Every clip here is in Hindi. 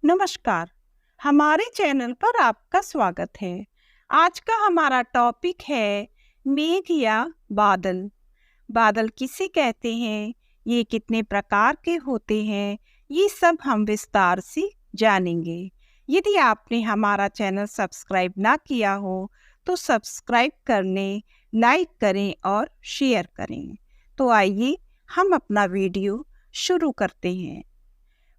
नमस्कार। हमारे चैनल पर आपका स्वागत है। आज का हमारा टॉपिक है मेघ या बादल। बादल किसे कहते हैं, ये कितने प्रकार के होते हैं, ये सब हम विस्तार से जानेंगे। यदि आपने हमारा चैनल सब्सक्राइब ना किया हो तो सब्सक्राइब कर लें, लाइक करें और शेयर करें। तो आइए हम अपना वीडियो शुरू करते हैं।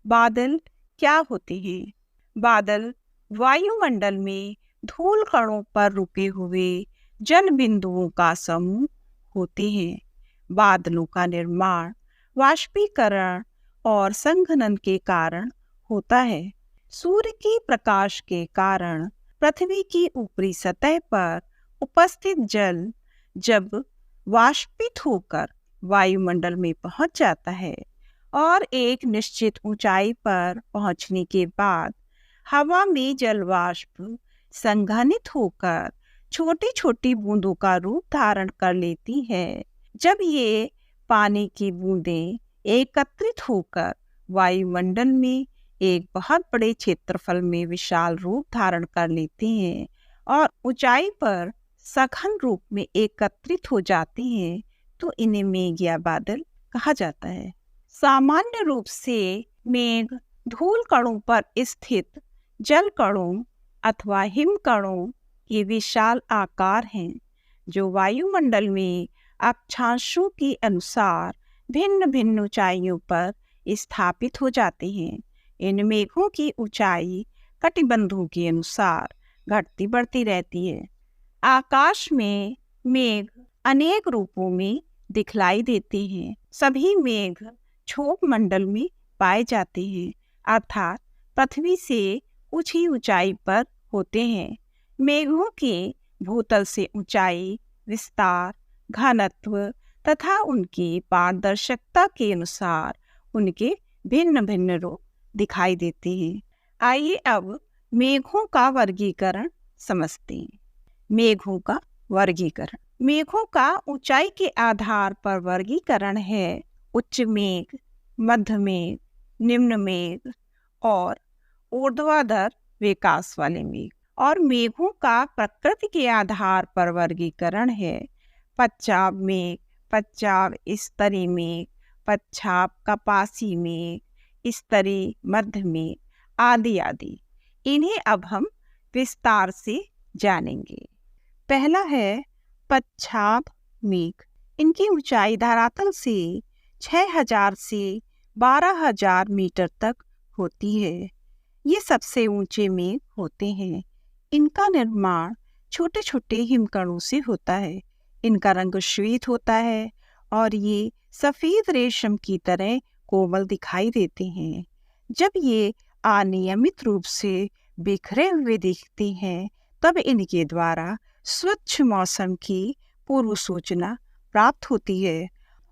बादल क्या होते हैं? बादल वायुमंडल में धूल कणों पर रुके हुए जल बिंदुओं का समूह होते हैं। बादलों का निर्माण वाष्पीकरण और संघनन के कारण होता है। सूर्य के प्रकाश के कारण पृथ्वी की ऊपरी सतह पर उपस्थित जल जब वाष्पित होकर वायुमंडल में पहुंच जाता है और एक निश्चित ऊंचाई पर पहुंचने के बाद हवा में जल वाष्प संघनित होकर छोटी छोटी बूंदों का रूप धारण कर लेती है। जब ये पानी की बूंदें एकत्रित होकर वायुमंडल में एक बहुत बड़े क्षेत्रफल में विशाल रूप धारण कर लेती हैं और ऊंचाई पर सघन रूप में एकत्रित हो जाती हैं, तो इन्हें मेघ या बादल कहा जाता है। सामान्य रूप से मेघ धूल कणों पर स्थित जल कणों अथवा हिम कणों के विशाल आकार हैं, जो वायुमंडल में अक्षांशों के अनुसार भिन्न भिन्न ऊंचाइयों पर स्थापित हो जाते हैं। इन मेघों की ऊंचाई कटिबंधों के अनुसार घटती बढ़ती रहती है। आकाश में मेघ अनेक रूपों में दिखलाई देते हैं। सभी मेघ क्षोभ मंडल में पाए जाते हैं, अर्थात पृथ्वी से कुछ ही ऊंचाई पर होते हैं। मेघों के भूतल से ऊंचाई, विस्तार, घनत्व तथा उनकी पारदर्शकता के अनुसार उनके भिन्न भिन्न रूप दिखाई देते हैं। आइए अब मेघों का वर्गीकरण समझते हैं। मेघों का वर्गीकरण। मेघों का ऊंचाई के आधार पर वर्गीकरण है उच्च मेघ, मध्य मेघ, निम्न मेघ और ऊर्ध्वाधर विकास वाले मेघ। और मेघों का प्रकृति के आधार पर वर्गीकरण है पश्चाव मेघ, पश्चाव स्तरीय मेघ, पश्चाव कपासी मेघ, स्तरीय मध्य मेघ आदि आदि। इन्हें अब हम विस्तार से जानेंगे। पहला है पश्चाव मेघ। इनकी ऊंचाई धरातल से 6000 से 12000 मीटर तक होती है। ये सबसे ऊंचे मेघ होते हैं। इनका निर्माण छोटे छोटे हिमकणों से होता है। इनका रंग श्वेत होता है और ये सफेद रेशम की तरह कोमल दिखाई देते हैं। जब ये अनियमित रूप से बिखरे हुए दिखते हैं, तब इनके द्वारा स्वच्छ मौसम की पूर्व सूचना प्राप्त होती है।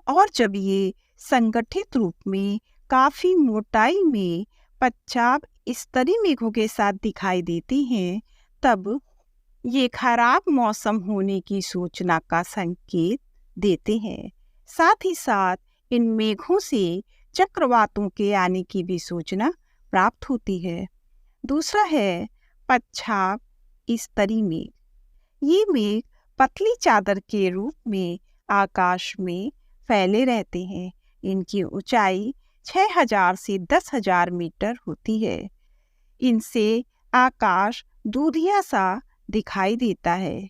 और जब ये संगठित रूप में काफी मोटाई में पश्चाव स्तरीय मेघों के साथ दिखाई देती हैं, तब ये खराब मौसम होने की सूचना का संकेत देते हैं। साथ ही साथ इन मेघों से चक्रवातों के आने की भी सूचना प्राप्त होती है। दूसरा है पश्चाव स्तरीय मेघ। ये मेघ पतली चादर के रूप में आकाश में फैले रहते हैं। इनकी ऊंचाई 6000 से 10000 मीटर होती है। इनसे आकाश दूधिया सा दिखाई देता है।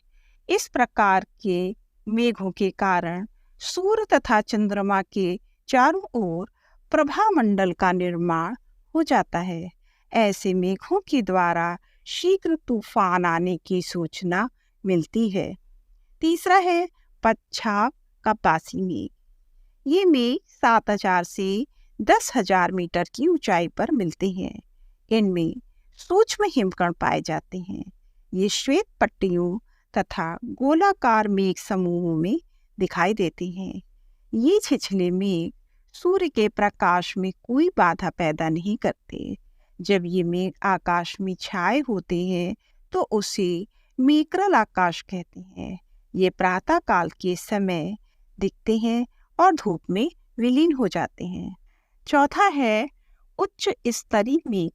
इस प्रकार के मेघों के कारण सूर्य तथा चंद्रमा के चारों ओर प्रभामंडल का निर्माण हो जाता है। ऐसे मेघों के द्वारा शीघ्र तूफान आने की सूचना मिलती है। तीसरा है पश्चाव कपासी मेघ। ये मेघ 7000 से 10000 मीटर की ऊंचाई पर मिलते हैं। इनमें सूक्ष्म हिमकण पाए जाते हैं। ये श्वेत पट्टियों तथा गोलाकार मेघ समूहों में दिखाई देते हैं। ये छिछले मेघ सूर्य के प्रकाश में कोई बाधा पैदा नहीं करते। जब ये मेघ आकाश में छाए होते हैं तो उसे मेघरल आकाश कहते हैं। ये प्रातः काल के समय दिखते हैं और धूप में विलीन हो जाते हैं। चौथा है उच्च स्तरीय मेघ।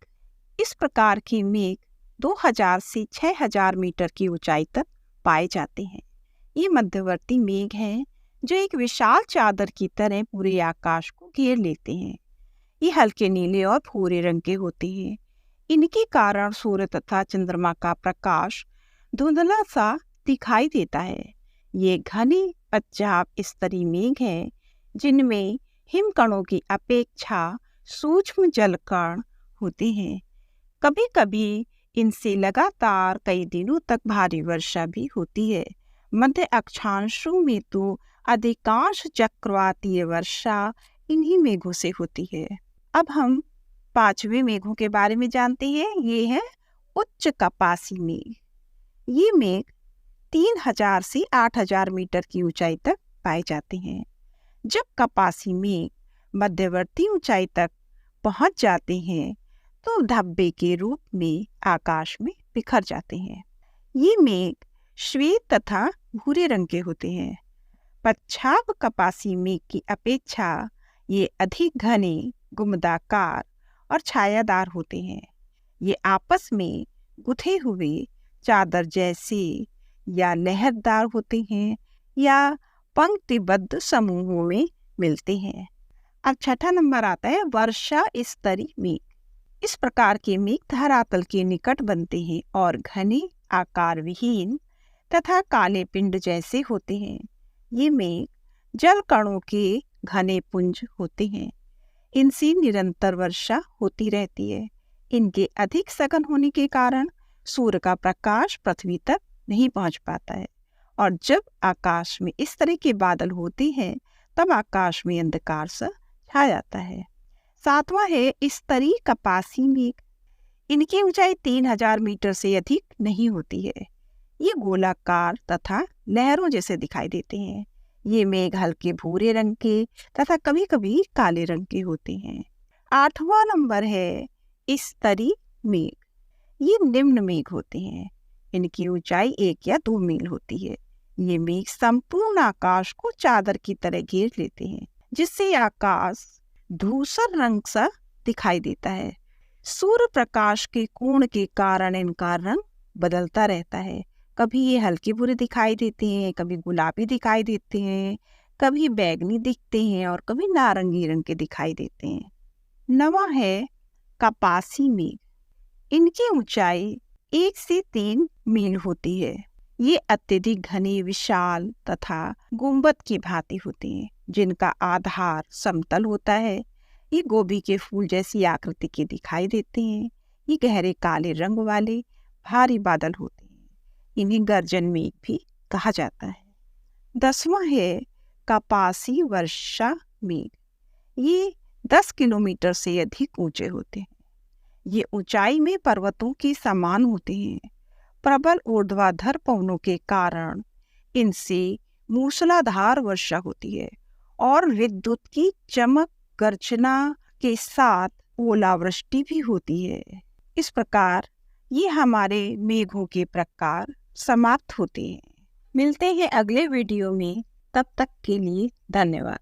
इस प्रकार के मेघ 2000 से 6000 मीटर की ऊंचाई तक पाए जाते हैं। ये मध्यवर्ती मेघ हैं जो एक विशाल चादर की तरह पूरे आकाश को घेर लेते हैं। ये हल्के नीले और भूरे रंग के होते हैं। इनके कारण सूर्य तथा चंद्रमा का प्रकाश धुंधला सा दिखाई देता है। ये घने पंजाब स्तरीय मेघ हैं जिनमें हिमकणों की अपेक्षा सूक्ष्म जलकण होते हैं। कभी कभी इनसे लगातार कई दिनों तक भारी वर्षा भी होती है। मध्य अक्षांशों में तो अधिकांश चक्रवातीय वर्षा इन्हीं मेघों से होती है। अब हम 5वें मेघों के बारे में जानते हैं। ये है उच्च कपासी मेघ। ये मेघ 3000 से 8000 मीटर की ऊंचाई तक पाए जाते हैं। जब कपासी मेघ मध्यवर्ती ऊंचाई तक पहुंच जाते हैं तो धब्बे के रूप में आकाश में बिखर जाते हैं। ये मेघ श्वेत तथा भूरे रंग के होते हैं। पंजाब कपासी मेघ की अपेक्षा ये अधिक घने, गुम्मदाकार और छायादार होते हैं। ये आपस में गुथे हुए चादर जैसे या लहरदार होते हैं या पंक्तिबद्ध समूहों में मिलते हैं। अब छठा नंबर आता है वर्षा स्तरीय मेघ। इस प्रकार के मेघ धरातल के निकट बनते हैं और घने, आकार विहीन तथा काले पिंड जैसे होते हैं। ये मेघ जल कणों के घने पुंज होते हैं। इनसे निरंतर वर्षा होती रहती है। इनके अधिक सघन होने के कारण सूर्य का प्रकाश पृथ्वी तक नहीं पहुंच पाता है और जब आकाश में इस तरह के बादल होते हैं तब आकाश में अंधकार सा छा जाता है। 7वां है स्तरीय कपासी मेघ। इनकी ऊंचाई 3000 मीटर से अधिक नहीं होती है। ये गोलाकार तथा लहरों जैसे दिखाई देते हैं। ये मेघ हल्के भूरे रंग के तथा कभी कभी काले रंग के होते हैं। 8वां नंबर है स्तरीय मेघ। ये निम्न मेघ होते हैं। इनकी ऊंचाई 1 या 2 मील होती है। ये मेघ संपूर्ण आकाश को चादर की तरह घेर लेते हैं जिससे आकाश धूसर रंग सा दिखाई देता है। सूर्य प्रकाश के कोण के कारण इनका रंग बदलता रहता है। कभी ये हल्के भूरे दिखाई देते हैं, कभी गुलाबी दिखाई देते हैं, कभी बैंगनी दिखते हैं और कभी नारंगी रंग के दिखाई देते हैं। 9वां है कपासी मेघ। इनकी ऊंचाई 1 से 3 मील होती है। ये अत्यधिक घने, विशाल तथा गुंबद की भांति होते हैं जिनका आधार समतल होता है। ये गोभी के फूल जैसी आकृति के दिखाई देते हैं। ये गहरे काले रंग वाले भारी बादल होते हैं। इन्हें गर्जन मेघ भी कहा जाता है। 10वां है कपासी वर्षा मेघ। ये 10 किलोमीटर से अधिक ऊंचे होते हैं। ये ऊंचाई में पर्वतों के समान होते हैं। प्रबल ऊर्ध्वाधर पवनों के कारण इनसे मूसलाधार वर्षा होती है और विद्युत की चमक, गर्जना के साथ ओलावृष्टि भी होती है। इस प्रकार ये हमारे मेघों के प्रकार समाप्त होते हैं। मिलते हैं अगले वीडियो में। तब तक के लिए धन्यवाद।